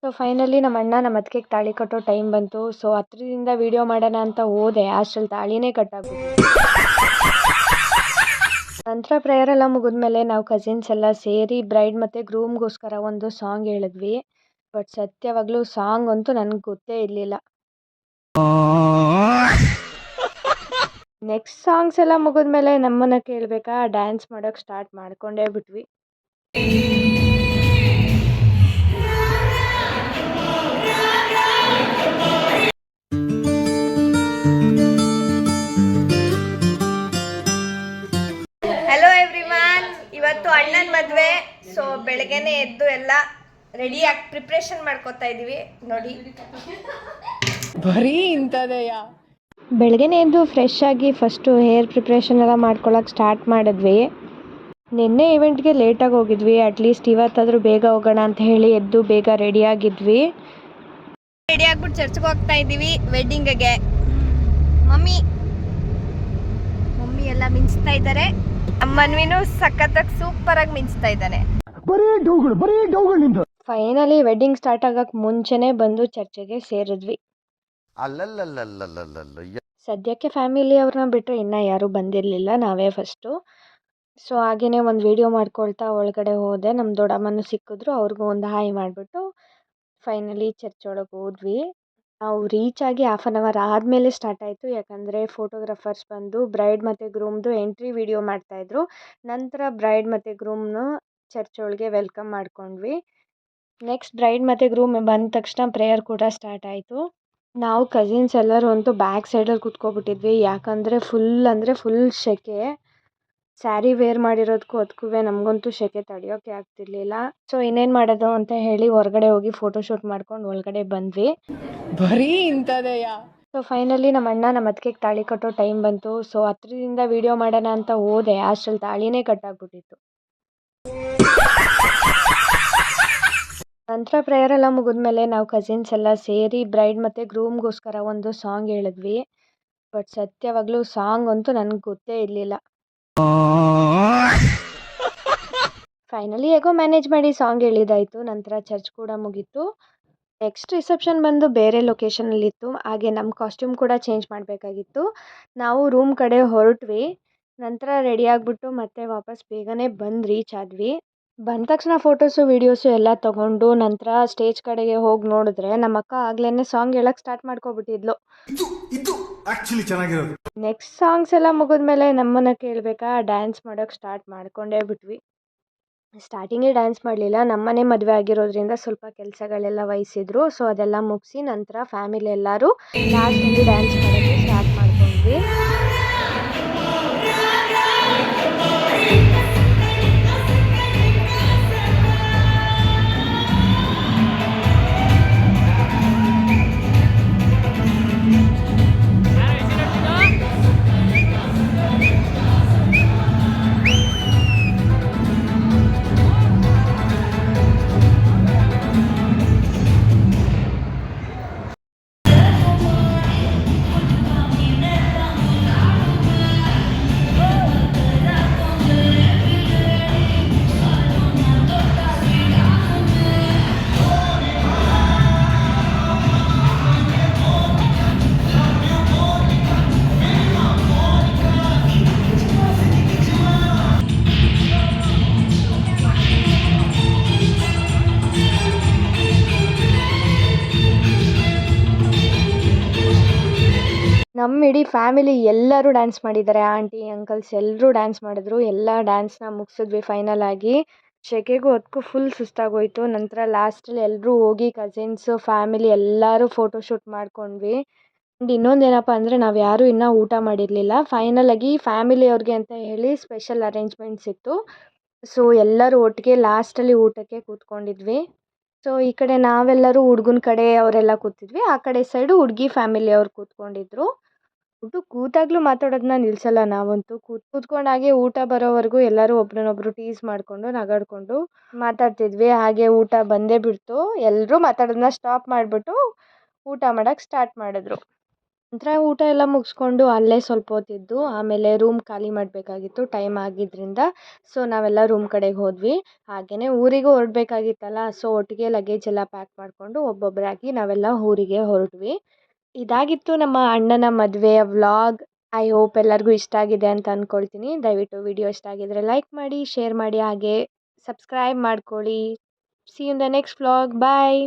So finally ನಮ್ಮ ಅಣ್ಣ ನಮ್ಮ ಅತ್ತಿಗೆಗೆ ತಾಳಿ ಕಟ್ಟೋ ಟೈಮ್ ಬಂತು. ಸೊ ಹತ್ರದಿಂದ ವಿಡಿಯೋ ಮಾಡೋಣ ಅಂತ ಹೋದೆ, ಅಷ್ಟ್ರಲ್ಲಿ ತಾಳಿನೇ ಕಟ್ಟಾಗ್ಬಿಟ್ಟಿತ್ತು. ನಂತರ ಪ್ರೇಯರ್ ಎಲ್ಲ ಮುಗಿದ್ಮೇಲೆ ನಾವು ಕಸಿನ್ಸ್ ಎಲ್ಲ ಸೇರಿ ಬ್ರೈಡ್ ಮತ್ತು ಗ್ರೂಮ್ಗೋಸ್ಕರ ಒಂದು ಸಾಂಗ್ ಹೇಳಿದ್ವಿ. ಬಟ್ ಸತ್ಯವಾಗ್ಲೂ ಸಾಂಗ್ ಅಂತೂ ನನಗೆ ಗೊತ್ತೇ ಇರಲಿಲ್ಲ. ನೆಕ್ಸ್ಟ್ ಸಾಂಗ್ಸ್ ಎಲ್ಲ ಮುಗಿದ್ಮೇಲೆ ನಮ್ಮನ್ನ ಕೇಳಬೇಕಾ, ಡ್ಯಾನ್ಸ್ ಮಾಡೋಕ್ಕೆ ಸ್ಟಾರ್ಟ್ ಮಾಡ್ಕೊಂಡೇ ಬಿಟ್ವಿ. ಹಲೋ ಎವ್ರಿವನ್, ಇವತ್ತು ಅಣ್ಣನ ಮದುವೆ. ಸೊ ಬೆಳಗ್ಗೆನೆ ಎದ್ದು ಎಲ್ಲ ರೆಡಿಯಾಗಿ ಪ್ರಿಪ್ರೇಷನ್ ಮಾಡ್ಕೋತಾ ಇದೀವಿ. ನೋಡಿ ಬರೀ ಇಂಥದೆಯ. ಬೆಳಗ್ಗೆನೇ ಎದ್ದು ಫ್ರೆಶ್ ಆಗಿ ಫಸ್ಟು ಹೇರ್ ಪ್ರಿಪ್ರೇಷನ್ ಎಲ್ಲ ಮಾಡ್ಕೊಳಕ್ಕೆ ಸ್ಟಾರ್ಟ್ ಮಾಡಿದ್ವಿ. ನಿನ್ನೆ ಇವೆಂಟ್ಗೆ ಲೇಟಾಗಿ ಹೋಗಿದ್ವಿ, ಅಟ್ಲೀಸ್ಟ್ ಇವತ್ತಾದರೂ ಬೇಗ ಹೋಗೋಣ ಅಂತ ಹೇಳಿ ಎದ್ದು ಬೇಗ ರೆಡಿಯಾಗಿದ್ವಿ. ರೆಡಿ ಆಗ್ಬಿಟ್ಟು ಚರ್ಚ್ಗೆ ಹೋಗ್ತಾ ಇದ್ದೀವಿ ವೆಡ್ಡಿಂಗ್ಗೆ. ಮಮ್ಮಿ ಎಲ್ಲ ಮಿಂಚ್ತಾ ಇದ್ದಾರೆ. ನಮ್ಮ ಮನ್ವಿನೂ ಸಖತ್ತಾಗಿ ಸೂಪರ್ ಆಗಿ ಮಿಂಚ್ತಾ ಇದ್ದಾನೆ. ಫೈನಲಿ ವೆಡ್ಡಿಂಗ್ ಸ್ಟಾರ್ಟ್ ಆಗಕ್ಕೆ ಮುಂಚೆನೇ ಬಂದು ಚರ್ಚಿಗೆ ಸೇರಿದ್ವಿ. ಸದ್ಯಕ್ಕೆ ಫ್ಯಾಮಿಲಿ ಅವ್ರನ್ನ ಬಿಟ್ಟರೆ ಇನ್ನೂ ಯಾರೂ ಬಂದಿರಲಿಲ್ಲ, ನಾವೇ ಫಸ್ಟು. ಸೊ ಹಾಗೆಯೇ ಒಂದು ವಿಡಿಯೋ ಮಾಡ್ಕೊಳ್ತಾ ಒಳಗಡೆ ಹೋದೆ. ನಮ್ಮ ದೊಡ್ಡಮ್ಮನೂ ಸಿಕ್ಕಿದ್ರು, ಅವ್ರಿಗೂ ಒಂದು ಹಾಯ್ ಮಾಡಿಬಿಟ್ಟು ಫೈನಲಿ ಚರ್ಚ್ ಒಳಗೆ ಹೋದ್ವಿ. ನಾವು ರೀಚ್ ಆಗಿ ಹಾಫ್ ಆನ್ ಅವರ್ ಆದಮೇಲೆ ಸ್ಟಾರ್ಟ್ ಆಯಿತು, ಯಾಕಂದರೆ ಫೋಟೋಗ್ರಾಫರ್ಸ್ ಬಂದು ಬ್ರೈಡ್ ಮತ್ತು ಗ್ರೂಮ್ದು ಎಂಟ್ರಿ ವಿಡಿಯೋ ಮಾಡ್ತಾಯಿದ್ರು. ನಂತರ ಬ್ರೈಡ್ ಮತ್ತು ಗ್ರೂಮ್ನು ಚರ್ಚ್ ಒಳಗೆ ವೆಲ್ಕಮ್ ಮಾಡ್ಕೊಂಡ್ವಿ. ನೆಕ್ಸ್ಟ್ ಬ್ರೈಡ್ ಮತ್ತು ಗ್ರೂಮ್ ಬಂದ ತಕ್ಷಣ ಪ್ರೇಯರ್ ಕೂಡ ಸ್ಟಾರ್ಟ್ ಆಯಿತು. ನಾವು ಕಸಿನ್ಸ್ ಎಲ್ಲರೂ ಅಂತೂ ಬ್ಯಾಕ್ ಸೈಡಲ್ಲಿ ಕೂತ್ಕೊಬಿಟ್ಟಿದ್ವಿ, ಯಾಕಂದರೆ ಫುಲ್ ಸೆಕೆ. ಸ್ಯಾರಿ ವೇರ್ ಮಾಡಿರೋದಕ್ಕೂ ಅದಕ್ಕೂ ನಮಗಂತೂ ಸೆಕೆ ತಡೆಯೋಕ್ಕೆ ಆಗ್ತಿರ್ಲಿಲ್ಲ. ಸೊ ಇನ್ನೇನು ಮಾಡೋದು ಅಂತ ಹೇಳಿ ಹೊರಗಡೆ ಹೋಗಿ ಫೋಟೋಶೂಟ್ ಮಾಡ್ಕೊಂಡು ಒಳಗಡೆ ಬಂದ್ವಿ. ಬರೀ ಇಂಥದೆಯ. ಸೊ ಫೈನಲಿ ನಮ್ಮ ಅಣ್ಣ ನಮ್ಮ ಅತ್ತಿಗೆಗೆ ತಾಳಿ ಕಟ್ಟೋ ಟೈಮ್ ಬಂತು. ಸೊ ಹತ್ರದಿಂದ ವಿಡಿಯೋ ಮಾಡೋಣ ಅಂತ ಹೋದೆ, ಅಷ್ಟ್ರಲ್ಲಿ ತಾಳಿನೇ ಕಟ್ಟಾಗ್ಬಿಟ್ಟಿತ್ತು. ನಂತರ ಪ್ರೇಯರ್ ಎಲ್ಲ ಮುಗಿದ್ಮೇಲೆ ನಾವು ಕಸಿನ್ಸ್ ಎಲ್ಲ ಸೇರಿ ಬ್ರೈಡ್ ಮತ್ತು ಗ್ರೂಮ್ಗೋಸ್ಕರ ಒಂದು ಸಾಂಗ್ ಹೇಳಿದ್ವಿ. ಬಟ್ ಸತ್ಯವಾಗ್ಲೂ ಸಾಂಗ್ ಅಂತೂ ನನಗೆ ಗೊತ್ತೇ ಇರಲಿಲ್ಲ. ಫೈನಲಿ ಹೇಗೋ ಮ್ಯಾನೇಜ್ ಮಾಡಿ ಸಾಂಗ್ ಹೇಳಿದಾಯಿತು. ನಂತರ ಚರ್ಚ್ ಕೂಡ ಮುಗೀತು. ನೆಕ್ಸ್ಟ್ ರಿಸೆಪ್ಷನ್ ಬಂದು ಬೇರೆ ಲೊಕೇಶನಲ್ಲಿತ್ತು, ಹಾಗೆ ನಮ್ಮ ಕಾಸ್ಟ್ಯೂಮ್ ಕೂಡ ಚೇಂಜ್ ಮಾಡಬೇಕಾಗಿತ್ತು. ನಾವು ರೂಮ್ ಕಡೆ ಹೊರಟ್ವಿ. ನಂತರ ರೆಡಿ ಆಗಿಬಿಟ್ಟು ಮತ್ತೆ ವಾಪಸ್ ಬೇಗನೆ ಬಂದು ರೀಚ್ ಆದ್ವಿ. ಬಂದ ತಕ್ಷಣ ಫೋಟೋಸು ವೀಡಿಯೋಸು ಎಲ್ಲ ತೊಗೊಂಡು ನಂತರ ಸ್ಟೇಜ್ ಕಡೆಗೆ ಹೋಗಿ ನೋಡಿದ್ರೆ ನಮ್ಮ ಅಕ್ಕ ಆಗ್ಲೇ ಸಾಂಗ್ ಹೇಳಕ್ಕೆ ಸ್ಟಾರ್ಟ್ ಮಾಡ್ಕೊಬಿಟ್ಟಿದ್ಲು. ನೆಕ್ಸ್ಟ್ ಸಾಂಗ್ಸ್ ಎಲ್ಲ ಮುಗಿದ್ಮೇಲೆ ನಮ್ಮನ್ನ ಕೇಳಬೇಕಾ, ಡ್ಯಾನ್ಸ್ ಮಾಡೋಕ್ಕೆ ಸ್ಟಾರ್ಟ್ ಮಾಡ್ಕೊಂಡೇ ಬಿಟ್ವಿ. ಸ್ಟಾರ್ಟಿಂಗೇ ಡ್ಯಾನ್ಸ್ ಮಾಡಲಿಲ್ಲ, ನಮ್ಮನೆ ಮದುವೆ ಆಗಿರೋದ್ರಿಂದ ಸ್ವಲ್ಪ ಕೆಲಸಗಳೆಲ್ಲ ವಹಿಸಿದ್ರು. ಸೊ ಅದೆಲ್ಲ ಮುಗಿಸಿ ನಂತರ ಫ್ಯಾಮಿಲಿ ಎಲ್ಲರೂ ಲಾಸ್ಟಲ್ಲಿ ಡ್ಯಾನ್ಸ್ ಮಾಡೋಕ್ಕೆ ಸ್ಟಾರ್ಟ್ ಮಾಡ್ಕೊಂಡ್ವಿ. ನಮ್ಮ ಇಡೀ ಫ್ಯಾಮಿಲಿ ಎಲ್ಲರೂ ಡ್ಯಾನ್ಸ್ ಮಾಡಿದ್ದಾರೆ. ಆಂಟಿ ಅಂಕಲ್ಸ್ ಎಲ್ಲರೂ ಡ್ಯಾನ್ಸ್ ಮಾಡಿದ್ರು. ಎಲ್ಲ ಡ್ಯಾನ್ಸ್ನ ಮುಗಿಸಿದ್ವಿ ಫೈನಲ್ ಆಗಿ. ಸೆಕೆಗೂ ಅದಕ್ಕೂ ಫುಲ್ ಸುಸ್ತಾಗೋಯಿತು. ನಂತರ ಲಾಸ್ಟಲ್ಲಿ ಎಲ್ಲರೂ ಹೋಗಿ ಕಸಿನ್ಸು ಫ್ಯಾಮಿಲಿ ಎಲ್ಲರೂ ಫೋಟೋಶೂಟ್ ಮಾಡ್ಕೊಂಡ್ವಿ. ಆ್ಯಂಡ್ ಇನ್ನೊಂದೇನಪ್ಪ ಅಂದರೆ ನಾವು ಯಾರೂ ಇನ್ನೂ ಊಟ ಮಾಡಿರಲಿಲ್ಲ. ಫೈನಲಾಗಿ ಫ್ಯಾಮಿಲಿಯವ್ರಿಗೆ ಅಂತ ಹೇಳಿ ಸ್ಪೆಷಲ್ ಅರೇಂಜ್ಮೆಂಟ್ಸ್ ಇತ್ತು. ಸೊ ಎಲ್ಲರೂ ಒಟ್ಟಿಗೆ ಲಾಸ್ಟಲ್ಲಿ ಊಟಕ್ಕೆ ಕೂತ್ಕೊಂಡಿದ್ವಿ. ಸೊ ಈ ಕಡೆ ನಾವೆಲ್ಲರೂ ಹುಡುಗನ ಕಡೆ ಅವರೆಲ್ಲ ಕೂತಿದ್ವಿ, ಆ ಕಡೆ ಸೈಡು ಹುಡುಗಿ ಫ್ಯಾಮಿಲಿಯವ್ರು ಕೂತ್ಕೊಂಡಿದ್ರು. ಕೂತಾಗಲೂ ಮಾತಾಡೋದನ್ನ ನಿಲ್ಲಿಸಲ್ಲ ನಾವಂತೂ. ಕೂತ್ಕೊಂಡಾಗೆ ಊಟ ಬರೋವರೆಗೂ ಎಲ್ಲರೂ ಒಬ್ರನ್ನೊಬ್ರು ಟೀಸ್ ಮಾಡಿಕೊಂಡು ನಗಾಡಿಕೊಂಡು ಮಾತಾಡ್ತಿದ್ವಿ. ಹಾಗೆ ಊಟ ಬಂದೇ ಬಿಡ್ತು. ಎಲ್ಲರೂ ಮಾತಾಡೋದನ್ನ ಸ್ಟಾಪ್ ಮಾಡಿಬಿಟ್ಟು ಊಟ ಮಾಡೋಕ್ಕೆ ಸ್ಟಾರ್ಟ್ ಮಾಡಿದ್ರು. ನಂತರ ಊಟ ಎಲ್ಲ ಮುಗಿಸ್ಕೊಂಡು ಅಲ್ಲೇ ಸ್ವಲ್ಪ ಹೊತ್ತಿದ್ದು ಆಮೇಲೆ ರೂಮ್ ಖಾಲಿ ಮಾಡಬೇಕಾಗಿತ್ತು ಟೈಮ್ ಆಗಿದ್ದರಿಂದ. ಸೊ ನಾವೆಲ್ಲ ರೂಮ್ ಕಡೆಗೆ ಹೋದ್ವಿ. ಹಾಗೆಯೇ ಊರಿಗೂ ಹೊರಡ್ಬೇಕಾಗಿತ್ತಲ್ಲ, ಸೊ ಒಟ್ಟಿಗೆ ಲಗೇಜ್ ಎಲ್ಲ ಪ್ಯಾಕ್ ಮಾಡಿಕೊಂಡು ಒಬ್ಬೊಬ್ಬರಾಗಿ ನಾವೆಲ್ಲ ಊರಿಗೆ ಹೊರಟ್ವಿ. ಇದಾಗಿತ್ತು ನಮ್ಮ ಅಣ್ಣನ ಮದುವೆಯ ವ್ಲಾಗ್. ಐ ಹೋಪ್ ಎಲ್ಲರಿಗೂ ಇಷ್ಟ ಆಗಿದೆ ಅಂತ ಅಂದ್ಕೊಳ್ತೀನಿ. ದಯವಿಟ್ಟು ವಿಡಿಯೋ ಇಷ್ಟ ಆಗಿದ್ರೆ ಲೈಕ್ ಮಾಡಿ, ಶೇರ್ ಮಾಡಿ, ಹಾಗೆ ಸಬ್ಸ್ಕ್ರೈಬ್ ಮಾಡ್ಕೊಳ್ಳಿ. See you in the next vlog. Bye.